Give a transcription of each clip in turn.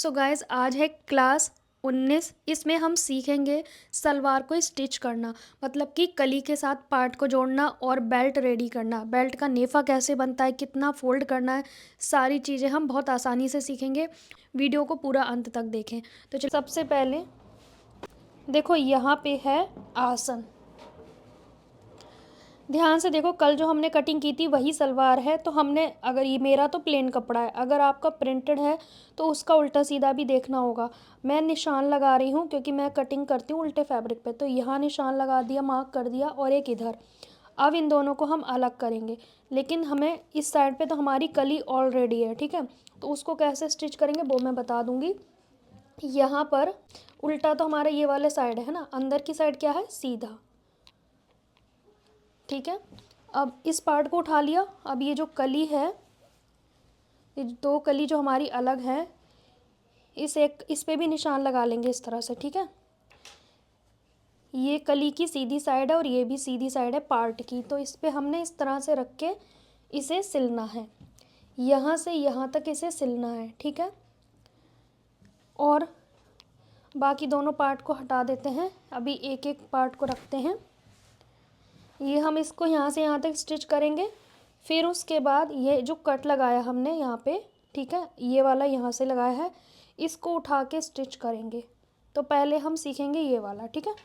So guys आज है class 19। इसमें हम सीखेंगे सलवार को स्टिच करना, मतलब कि कली के साथ पार्ट को जोड़ना और बेल्ट रेडी करना। बेल्ट का नेफा कैसे बनता है, कितना फोल्ड करना है, सारी चीज़ें हम बहुत आसानी से सीखेंगे। वीडियो को पूरा अंत तक देखें। तो चलिए सबसे पहले देखो यहाँ पे है आसन। ध्यान से देखो, कल जो हमने कटिंग की थी वही सलवार है। तो हमने, अगर ये मेरा तो प्लेन कपड़ा है, अगर आपका प्रिंटेड है तो उसका उल्टा सीधा भी देखना होगा। मैं निशान लगा रही हूँ क्योंकि मैं कटिंग करती हूँ उल्टे फैब्रिक पे। तो यहाँ निशान लगा दिया, मार्क कर दिया, और एक इधर। अब इन दोनों को हम अलग करेंगे, लेकिन हमें इस साइड पे तो हमारी कली ऑलरेडी है, ठीक है। तो उसको कैसे स्टिच करेंगे वो मैं बता दूँगी। यहाँ पर उल्टा तो हमारा ये वाले साइड है ना, अंदर की साइड क्या है, सीधा, ठीक है। अब इस पार्ट को उठा लिया। अब ये जो कली है, ये दो कली जो हमारी अलग है, इस पे भी निशान लगा लेंगे इस तरह से, ठीक है। ये कली की सीधी साइड है और ये भी सीधी साइड है पार्ट की। तो इस पे हमने इस तरह से रख के इसे सिलना है, यहाँ से यहाँ तक इसे सिलना है, ठीक है। और बाकी दोनों पार्ट को हटा देते हैं। अभी एक एक पार्ट को रखते हैं। ये हम इसको यहाँ से यहाँ तक स्टिच करेंगे। फिर उसके बाद ये जो कट लगाया हमने यहाँ पे, ठीक है, ये वाला यहाँ से लगाया है, इसको उठा के स्टिच करेंगे। तो पहले हम सीखेंगे ये वाला, ठीक है।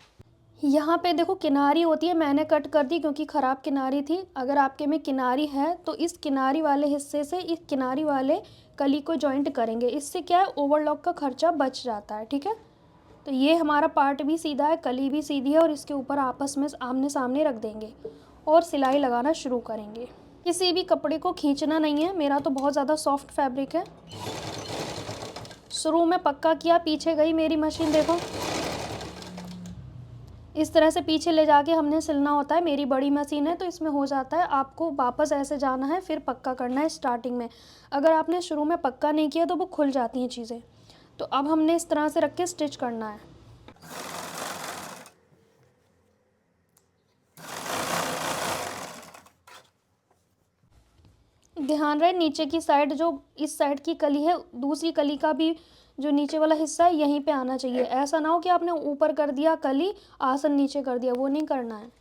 यहाँ पे देखो किनारी होती है, मैंने कट कर दी क्योंकि ख़राब किनारी थी। अगर आपके में किनारी है तो इस किनारी वाले हिस्से से इस किनारी वाले कली को जॉइंट करेंगे। इससे क्या है, ओवरलॉक का खर्चा बच जाता है, ठीक है। तो ये हमारा पार्ट भी सीधा है, कली भी सीधी है, और इसके ऊपर आपस में आमने सामने रख देंगे और सिलाई लगाना शुरू करेंगे। किसी भी कपड़े को खींचना नहीं है। मेरा तो बहुत ज़्यादा सॉफ्ट फैब्रिक है। शुरू में पक्का किया, पीछे गई मेरी मशीन, देखो इस तरह से पीछे ले जाके हमने सिलना होता है। मेरी बड़ी मशीन है तो इसमें हो जाता है। आपको वापस ऐसे जाना है, फिर पक्का करना है स्टार्टिंग में। अगर आपने शुरू में पक्का नहीं किया तो वो खुल जाती हैं चीज़ें। तो अब हमने इस तरह से रख के स्टिच करना है। ध्यान रहे, नीचे की साइड जो इस साइड की कली है, दूसरी कली का भी जो नीचे वाला हिस्सा है यहीं पे आना चाहिए। ऐसा ना हो कि आपने ऊपर कर दिया कली, आसन नीचे कर दिया, वो नहीं करना है।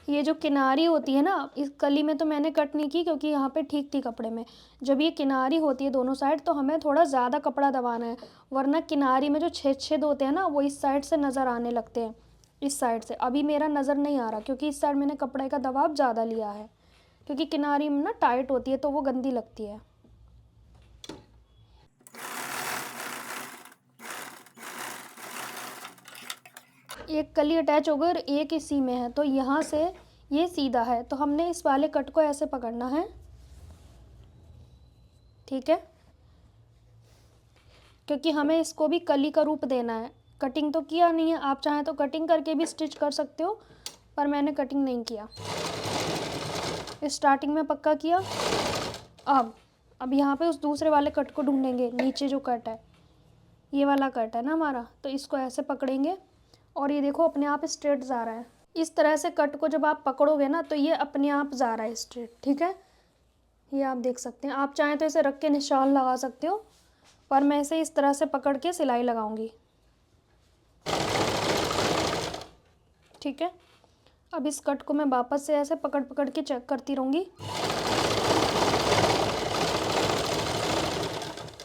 ये जो किनारी होती है ना, इस कली में तो मैंने कट नहीं की क्योंकि यहाँ पे ठीक थी कपड़े में। जब ये किनारी होती है दोनों साइड तो हमें थोड़ा ज़्यादा कपड़ा दबाना है, वरना किनारी में जो छेद छेद होते हैं ना, वो इस साइड से नज़र आने लगते हैं। इस साइड से अभी मेरा नज़र नहीं आ रहा क्योंकि इस साइड मैंने कपड़े का दबाव ज़्यादा लिया है, क्योंकि किनारी में ना टाइट होती है तो वो गंदी लगती है। एक कली अटैच हो गई और एक इसी में है, तो यहाँ से ये सीधा है, तो हमने इस वाले कट को ऐसे पकड़ना है, ठीक है, क्योंकि हमें इसको भी कली का रूप देना है। कटिंग तो किया नहीं है, आप चाहें तो कटिंग करके भी स्टिच कर सकते हो, पर मैंने कटिंग नहीं किया। स्टार्टिंग में पक्का किया। अब यहाँ पे उस दूसरे वाले कट को ढूंढेंगे। नीचे जो कट है, ये वाला कट है ना हमारा, तो इसको ऐसे पकड़ेंगे और ये देखो अपने आप स्ट्रेट जा रहा है। इस तरह से कट को जब आप पकड़ोगे ना तो ये अपने आप जा रहा है स्ट्रेट, ठीक है। ये आप देख सकते हैं। आप चाहें तो इसे रख के निशान लगा सकते हो, पर मैं इसे इस तरह से पकड़ के सिलाई लगाऊंगी, ठीक है। अब इस कट को मैं वापस से ऐसे पकड़ पकड़ के चेक करती रहूँगी।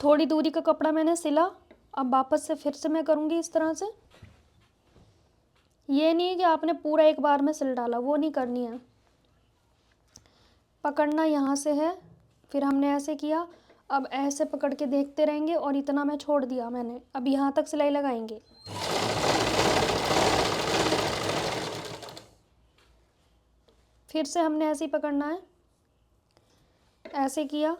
थोड़ी दूरी का कपड़ा मैंने सिला, अब वापस से फिर से मैं करूँगी इस तरह से। ये नहीं है कि आपने पूरा एक बार में सिल डाला, वो नहीं करनी है। पकड़ना यहाँ से है, फिर हमने ऐसे किया, अब ऐसे पकड़ के देखते रहेंगे, और इतना मैं छोड़ दिया मैंने। अब यहाँ तक सिलाई लगाएंगे। फिर से हमने ऐसे ही पकड़ना है, ऐसे किया,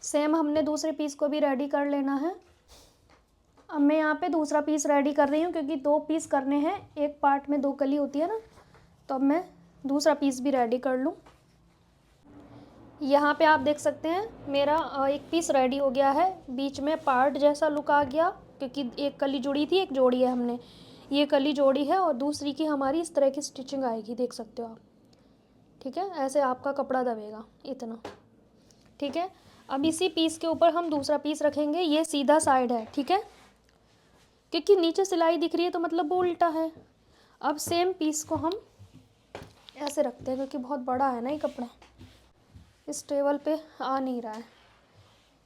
सेम हमने दूसरे पीस को भी रेडी कर लेना है। अब मैं यहाँ पे दूसरा पीस रेडी कर रही हूँ क्योंकि दो पीस करने हैं, एक पार्ट में दो कली होती है ना, तो अब मैं दूसरा पीस भी रेडी कर लूँ। यहाँ पे आप देख सकते हैं मेरा एक पीस रेडी हो गया है। बीच में पार्ट जैसा लुक आ गया, क्योंकि एक कली जुड़ी थी, एक जोड़ी है हमने, ये कली जोड़ी है और दूसरी की हमारी इस तरह की स्टिचिंग आएगी, देख सकते हो आप। ठीक है, ऐसे आपका कपड़ा दबेगा इतना। ठीक है, अब इसी पीस के ऊपर हम दूसरा पीस रखेंगे। ये सीधा साइड है, ठीक है, क्योंकि नीचे सिलाई दिख रही है तो मतलब वो उल्टा है। अब सेम पीस को हम ऐसे रखते हैं, क्योंकि बहुत बड़ा है ना ये कपड़ा, इस टेबल पे आ नहीं रहा है,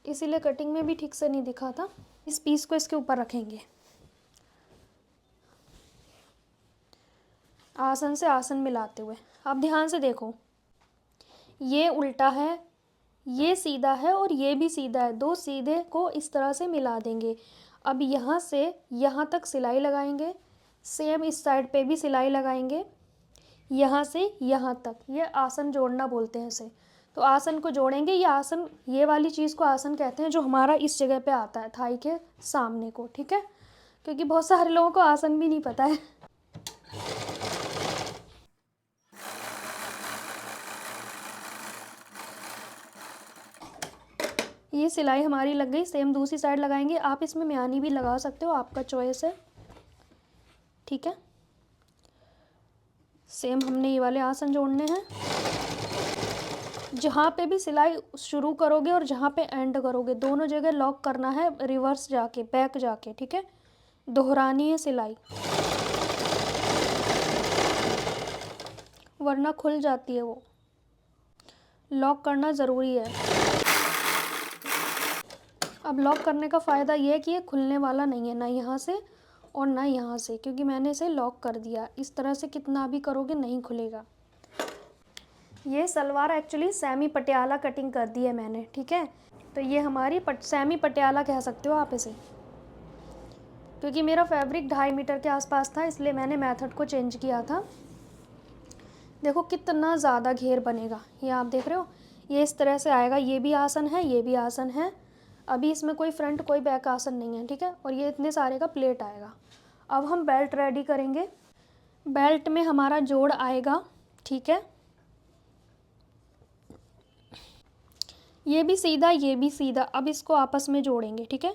इसीलिए कटिंग में भी ठीक से नहीं दिखा था। इस पीस को इसके ऊपर रखेंगे, आसन से आसन मिलाते हुए। अब ध्यान से देखो, ये उल्टा है, ये सीधा है और ये भी सीधा है। दो सीधे को इस तरह से मिला देंगे। अब यहाँ से यहाँ तक सिलाई लगाएंगे, सेम इस साइड पे भी सिलाई लगाएंगे, यहाँ से यहाँ तक। ये आसन जोड़ना बोलते हैं इसे। तो आसन को जोड़ेंगे, ये आसन, ये वाली चीज़ को आसन कहते हैं, जो हमारा इस जगह पे आता है थाई के सामने को। ठीक है, क्योंकि बहुत सारे लोगों को आसन भी नहीं पता है। ये सिलाई हमारी लग गई, सेम दूसरी साइड लगाएंगे। आप इसमें म्यानी भी लगा सकते हो, आपका चॉइस है। ठीक है, सेम हमने ये वाले आसन जोड़ने हैं। जहाँ पे भी सिलाई शुरू करोगे और जहाँ पे एंड करोगे, दोनों जगह लॉक करना है, रिवर्स जाके, बैक जाके। ठीक है, दोहरानी है सिलाई, वरना खुल जाती है वो। लॉक करना ज़रूरी है। अब लॉक करने का फ़ायदा ये है कि ये खुलने वाला नहीं है, ना यहाँ से और ना यहाँ से, क्योंकि मैंने इसे लॉक कर दिया। इस तरह से कितना भी करोगे नहीं खुलेगा। ये salwar actually semi Patiala cutting कर दी है मैंने। ठीक है, तो ये हमारी सेमी पटियाला कह सकते हो आप इसे, क्योंकि मेरा फैब्रिक 2.5 मीटर के आसपास था, इसलिए मैंने मेथड को चेंज किया था। देखो कितना ज़्यादा घेर बनेगा, ये आप देख रहे हो, ये इस तरह से आएगा। ये भी आसन है, ये भी आसन है। अभी इसमें कोई फ्रंट कोई बैक आसन नहीं है। ठीक है, और ये इतने सारे का प्लेट आएगा। अब हम बेल्ट रेडी करेंगे। बेल्ट में हमारा जोड़ आएगा। ठीक है, ये भी सीधा, ये भी सीधा। अब इसको आपस में जोड़ेंगे। ठीक है,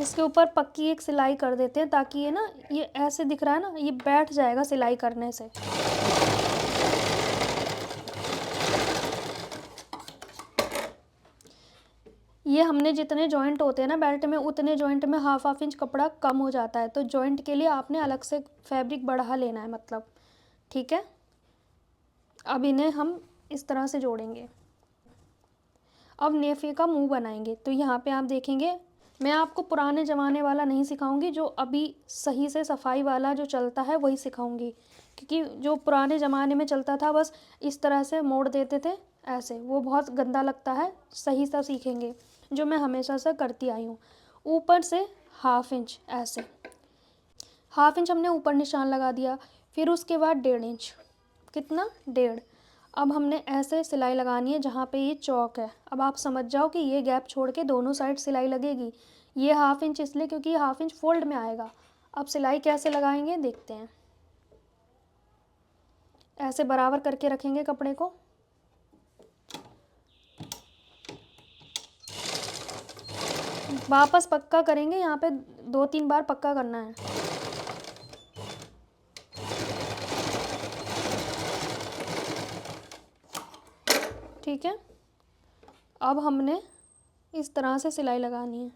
इसके ऊपर पक्की एक सिलाई कर देते हैं, ताकि ये ना, ये ऐसे दिख रहा है ना, ये बैठ जाएगा सिलाई करने से। ये हमने जितने जॉइंट होते हैं ना बेल्ट में, उतने जॉइंट में हाफ इंच कपड़ा कम हो जाता है, तो जॉइंट के लिए आपने अलग से फैब्रिक बढ़ा लेना है, मतलब। ठीक है, अब इन्हें हम इस तरह से जोड़ेंगे। अब नेफे का मुंह बनाएंगे। तो यहाँ पे आप देखेंगे, मैं आपको पुराने ज़माने वाला नहीं सिखाऊंगी, जो अभी सही से सफाई वाला जो चलता है वही सिखाऊंगी, क्योंकि जो पुराने ज़माने में चलता था बस इस तरह से मोड़ देते थे ऐसे, वो बहुत गंदा लगता है। सही सा सीखेंगे, जो मैं हमेशा से करती आई हूँ। ऊपर से 1/2 इंच ऐसे, 1/2 इंच हमने ऊपर निशान लगा दिया। फिर उसके बाद 1.5 इंच, कितना, 1.5। अब हमने ऐसे सिलाई लगानी है जहाँ पे ये चौक है। अब आप समझ जाओ कि ये गैप छोड़ के दोनों साइड सिलाई लगेगी। ये 1/2 इंच इसलिए क्योंकि ये 1/2 इंच फोल्ड में आएगा। अब सिलाई कैसे लगाएंगे देखते हैं। ऐसे बराबर करके रखेंगे कपड़े को। वापस पक्का करेंगे, यहाँ पे 2-3 बार पक्का करना है। ठीक है, अब हमने इस तरह से सिलाई लगानी है।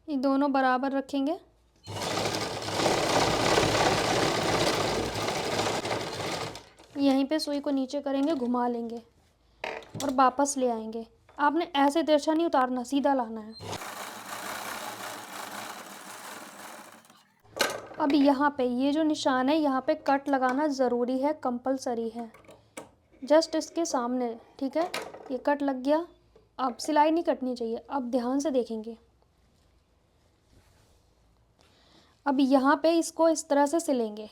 ये दोनों बराबर रखेंगे। यहीं पे सुई को नीचे करेंगे, घुमा लेंगे और वापस ले आएंगे। आपने ऐसे तिरछा नहीं उतारना, सीधा लाना है। अब यहाँ पे ये जो निशान है, यहाँ पे कट लगाना ज़रूरी है, कंपलसरी है, जस्ट इसके सामने। ठीक है, ये कट लग गया। अब सिलाई नहीं कटनी चाहिए। अब ध्यान से देखेंगे, अब यहाँ पे इसको इस तरह से सिलेंगे।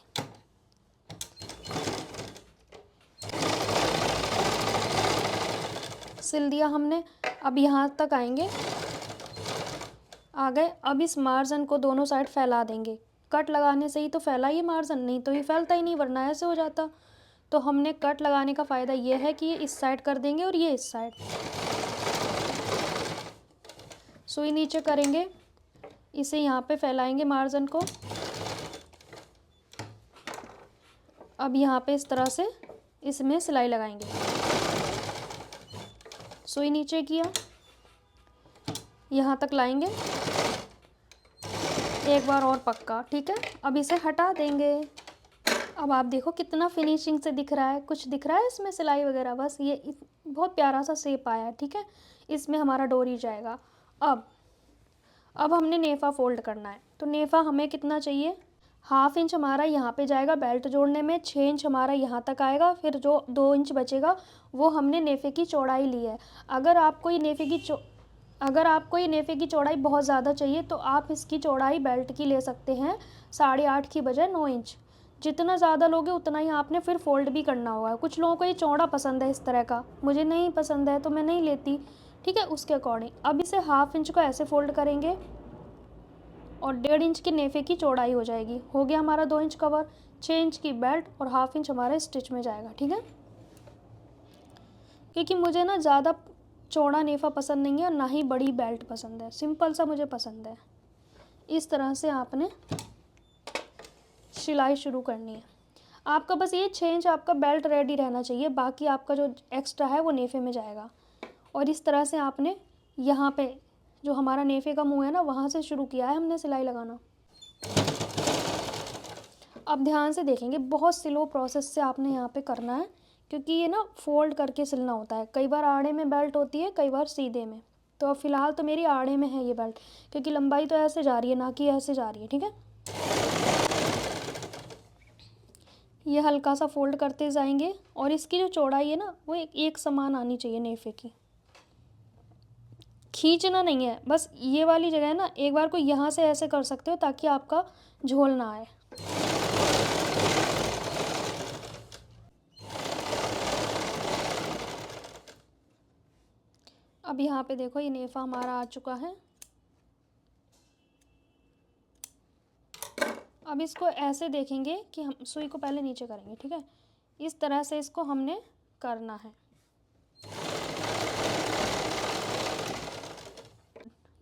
सिल दिया हमने। अब यहाँ तक आएंगे, आ गए। अब इस मार्जिन को दोनों साइड फैला देंगे। कट लगाने से ही तो फैला ये मार्जिन, नहीं तो ये फैलता ही नहीं, वरना ऐसे हो जाता। तो हमने कट लगाने का फ़ायदा ये है कि ये इस साइड कर देंगे और ये इस साइड। सुई नीचे करेंगे, इसे यहाँ पे फैलाएंगे मार्जिन को। अब यहाँ पे इस तरह से इसमें सिलाई लगाएंगे। सुई नीचे किया, यहाँ तक लाएंगे, एक बार और पक्का, ठीक है। अब इसे हटा देंगे। अब आप देखो कितना फिनिशिंग से दिख रहा है, कुछ दिख रहा है इसमें सिलाई वगैरह, बस ये बहुत प्यारा सा शेप आया है, ठीक है। इसमें हमारा डोरी जाएगा। अब हमने नेफ़ा फोल्ड करना है। तो नेफ़ा हमें कितना चाहिए, 1/2 इंच हमारा यहाँ पे जाएगा बेल्ट जोड़ने में, 6 इंच हमारा यहाँ तक आएगा। फिर जो 2 इंच बचेगा वो हमने नेफ़े की चौड़ाई ली है। अगर आपको ये नेफ़े की चौड़ाई बहुत ज़्यादा चाहिए तो आप इसकी चौड़ाई बेल्ट की ले सकते हैं 8.5 की बजाय 9 इंच। जितना ज़्यादा लोगे उतना ही आपने फिर फोल्ड भी करना होगा। कुछ लोगों को ये चौड़ा पसंद है इस तरह का, मुझे नहीं पसंद है तो मैं नहीं लेती, ठीक है, उसके अकॉर्डिंग। अब इसे 1/2 इंच को ऐसे फोल्ड करेंगे और 1.5 इंच की नेफ़े की चौड़ाई हो जाएगी। हो गया हमारा 2 इंच कवर, 6 इंच की बेल्ट और 1/2 इंच हमारे स्टिच में जाएगा, ठीक है। क्योंकि मुझे ना ज़्यादा चौड़ा नेफ़ा पसंद नहीं है और ना ही बड़ी बेल्ट पसंद है, सिंपल सा मुझे पसंद है। इस तरह से आपने सिलाई शुरू करनी है। आपका बस ये 6 इंच आपका बेल्ट रेडी रहना चाहिए, बाकी आपका जो एक्स्ट्रा है वो नेफ़े में जाएगा। और इस तरह से आपने यहाँ पे जो हमारा नेफ़े का मुंह है ना, वहाँ से शुरू किया है हमने सिलाई लगाना। अब ध्यान से देखेंगे, बहुत स्लो प्रोसेस से आपने यहाँ पे करना है, क्योंकि ये ना फोल्ड करके सिलना होता है। कई बार आड़े में बेल्ट होती है, कई बार सीधे में। तो अब फ़िलहाल तो मेरी आड़े में है ये बेल्ट, क्योंकि लंबाई तो ऐसे जा रही है, ना कि ऐसे जा रही है, ठीक है। ये हल्का सा फोल्ड करते जाएंगे और इसकी जो चौड़ाई है ना वो एक समान आनी चाहिए नेफ़े की। खींचना नहीं है, बस ये वाली जगह है ना, एक बार को यहाँ से ऐसे कर सकते हो ताकि आपका झोल ना आए। अब यहाँ पे देखो ये नेफ़ा हमारा आ चुका है। अब इसको ऐसे देखेंगे कि हम सुई को पहले नीचे करेंगे, ठीक है। इस तरह से इसको हमने करना है।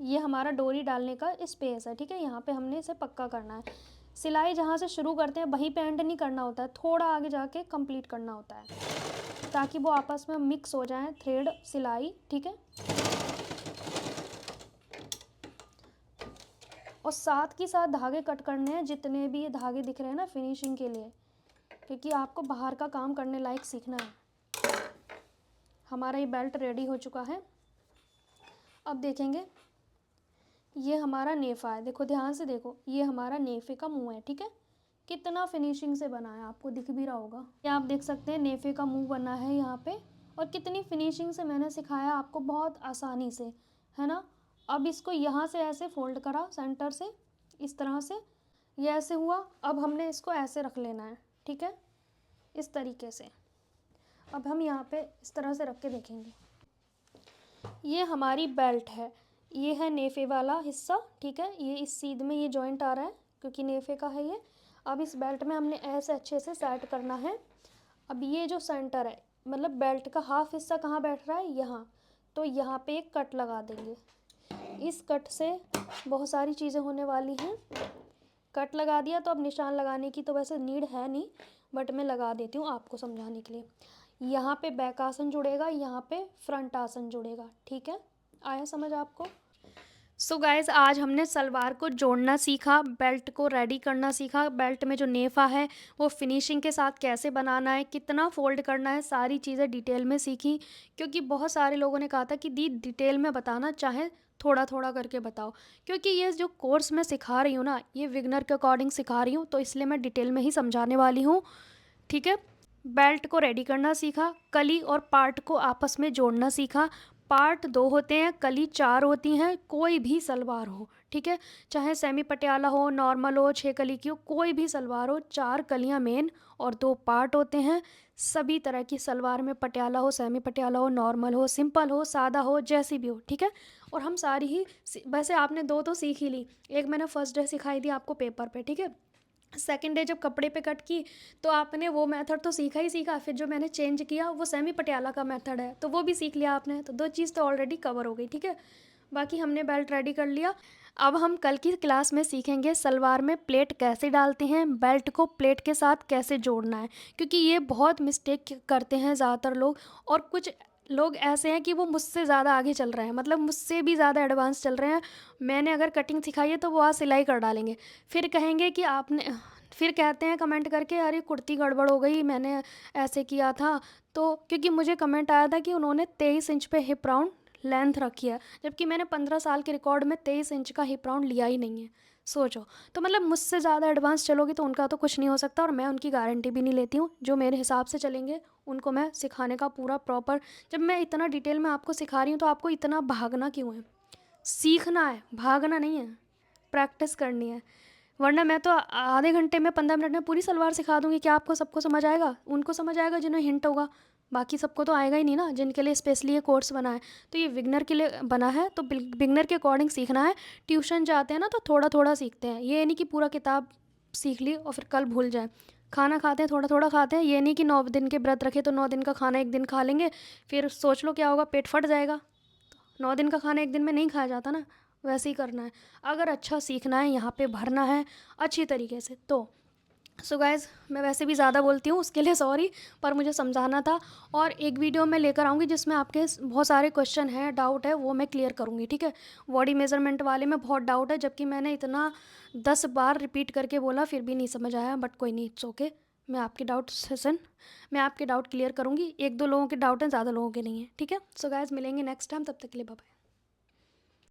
ये हमारा डोरी डालने का स्पेस है, ठीक है। यहाँ पे हमने इसे पक्का करना है। सिलाई जहाँ से शुरू करते हैं वहीं पे एंड नहीं करना होता है, थोड़ा आगे जाके कंप्लीट करना होता है, ताकि वो आपस में मिक्स हो जाएं थ्रेड सिलाई, ठीक है। और साथ के साथ धागे कट करने हैं, जितने भी ये धागे दिख रहे हैं ना फिनिशिंग के लिए, क्योंकि आपको बाहर का काम करने लायक सीखना है। हमारा ये बेल्ट रेडी हो चुका है। अब देखेंगे, ये हमारा नेफ़ा है, देखो ध्यान से देखो, ये हमारा नेफ़े का मुंह है, ठीक है। कितना फिनिशिंग से बना है, आपको दिख भी रहा होगा। ये आप देख सकते हैं नेफ़े का मुंह बना है यहाँ पे, और कितनी फिनिशिंग से मैंने सिखाया आपको, बहुत आसानी से, है ना। अब इसको यहाँ से ऐसे फोल्ड करा सेंटर से, इस तरह से ये ऐसे हुआ। अब हमने इसको ऐसे रख लेना है, ठीक है, इस तरीके से। अब हम यहाँ पे इस तरह से रख के देखेंगे, ये हमारी बेल्ट है, ये है नेफ़े वाला हिस्सा, ठीक है। ये इस सीध में ये जॉइंट आ रहा है क्योंकि नेफ़े का है ये। अब इस बेल्ट में हमने ऐसे अच्छे से सेट करना है। अब ये जो सेंटर है, मतलब बेल्ट का हाफ हिस्सा कहाँ बैठ रहा है, यहाँ, तो यहाँ पे एक कट लगा देंगे। इस कट से बहुत सारी चीज़ें होने वाली हैं। कट लगा दिया तो अब निशान लगाने की तो वैसे नीड है नहीं, बट मैं लगा देती हूँ आपको समझाने के लिए। यहाँ पे बैक आसन जुड़ेगा, यहाँ पे फ्रंट आसन जुड़ेगा, ठीक है। आया समझ आपको। सो गाइज़, आज हमने सलवार को जोड़ना सीखा, बेल्ट को रेडी करना सीखा, बेल्ट में जो नेफ़ा है वो फिनिशिंग के साथ कैसे बनाना है, कितना फोल्ड करना है, सारी चीज़ें डिटेल में सीखी। क्योंकि बहुत सारे लोगों ने कहा था कि दी डिटेल में बताना, चाहे थोड़ा थोड़ा करके बताओ, क्योंकि ये जो कोर्स मैं सिखा रही हूँ ना, ये बिगनर के अकॉर्डिंग सिखा रही हूँ, तो इसलिए मैं डिटेल में ही समझाने वाली हूँ, ठीक है। बेल्ट को रेडी करना सीखा, कली और पार्ट को आपस में जोड़ना सीखा। पार्ट 2 होते हैं, कली 4 होती हैं, कोई भी सलवार हो, ठीक है। चाहे सेमी पटियाला हो, नॉर्मल हो, 6 कली की हो, कोई भी सलवार हो, 4 कलियां मेन और 2 पार्ट होते हैं। सभी तरह की सलवार में पटियाला हो, सेमी पटियाला हो, नॉर्मल हो, सिंपल हो, सादा हो, जैसी भी हो, ठीक है। और हम सारी ही वैसे आपने 2 तो सीख ही ली। एक मैंने फर्स्ट डे सिखाई थी आपको पेपर पे, ठीक है। सेकंड डे जब कपड़े पे कट की तो आपने वो मेथड तो सीखा ही सीखा, फिर जो मैंने चेंज किया वो सेमी पटियाला का मेथड है, तो वो भी सीख लिया आपने। तो 2 चीज़ तो ऑलरेडी कवर हो गई, ठीक है। बाकी हमने बेल्ट रेडी कर लिया। अब हम कल की क्लास में सीखेंगे सलवार में प्लेट कैसे डालते हैं, बेल्ट को प्लेट के साथ कैसे जोड़ना है, क्योंकि ये बहुत मिस्टेक करते हैं ज़्यादातर लोग। और कुछ लोग ऐसे हैं कि वो मुझसे ज़्यादा आगे चल रहे हैं, मतलब मुझसे भी ज़्यादा एडवांस चल रहे हैं। मैंने अगर कटिंग सिखाई है तो वो आज सिलाई कर डालेंगे, फिर कहेंगे कि आपने, फिर कहते हैं कमेंट करके अरे कुर्ती गड़बड़ हो गई, मैंने ऐसे किया था। तो क्योंकि मुझे कमेंट आया था कि उन्होंने 23 इंच पे हिप राउंड लेंथ रखी है, जबकि मैंने 15 साल के रिकॉर्ड में 23 इंच का हिप राउंड लिया ही नहीं है। सोचो, तो मतलब मुझसे ज़्यादा एडवांस चलोगी तो उनका तो कुछ नहीं हो सकता, और मैं उनकी गारंटी भी नहीं लेती हूँ। जो मेरे हिसाब से चलेंगे उनको मैं सिखाने का पूरा प्रॉपर, जब मैं इतना डिटेल में आपको सिखा रही हूँ तो आपको इतना भागना क्यों है? सीखना है, भागना नहीं है, प्रैक्टिस करनी है। वरना मैं तो आधे घंटे में 15 मिनट में पूरी सलवार सिखा दूंगी। क्या आपको सबको समझ आएगा? उनको समझ आएगा जिन्हें हिंट होगा, बाकी सबको तो आएगा ही नहीं ना, जिनके लिए स्पेशली ये कोर्स बना है। तो ये बिगनर के लिए बना है, तो बिगनर के अकॉर्डिंग सीखना है। ट्यूशन जाते हैं ना तो थोड़ा थोड़ा सीखते हैं, ये नहीं कि पूरा किताब सीख ली और फिर कल भूल जाए। खाना खाते हैं थोड़ा थोड़ा खाते हैं, ये नहीं कि 9 दिन के व्रत रखे तो 9 दिन का खाना एक दिन खा लेंगे, फिर सोच लो क्या होगा, पेट फट जाएगा। 9 दिन का खाना एक दिन में नहीं खाया जाता ना, वैसे ही करना है। अगर अच्छा सीखना है, यहाँ पे भरना है अच्छी तरीके से। तो सो गाइज़, मैं वैसे भी ज़्यादा बोलती हूँ, उसके लिए सॉरी, पर मुझे समझाना था। और एक वीडियो मैं लेकर आऊँगी जिसमें आपके बहुत सारे क्वेश्चन हैं, डाउट है, वो मैं क्लियर करूँगी, ठीक है। बॉडी मेजरमेंट वाले में बहुत डाउट है, जबकि मैंने इतना 10 बार रिपीट करके बोला फिर भी नहीं समझ आया, बट कोई नहीं, इट्स ओके। मैं आपके डाउट क्लियर करूँगी। 1-2 लोगों के डाउट हैं, ज़्यादा लोगों के नहीं है, ठीक है। सो गाइज़, मिलेंगे नेक्स्ट टाइम, तब तक के लिए बाय बाय।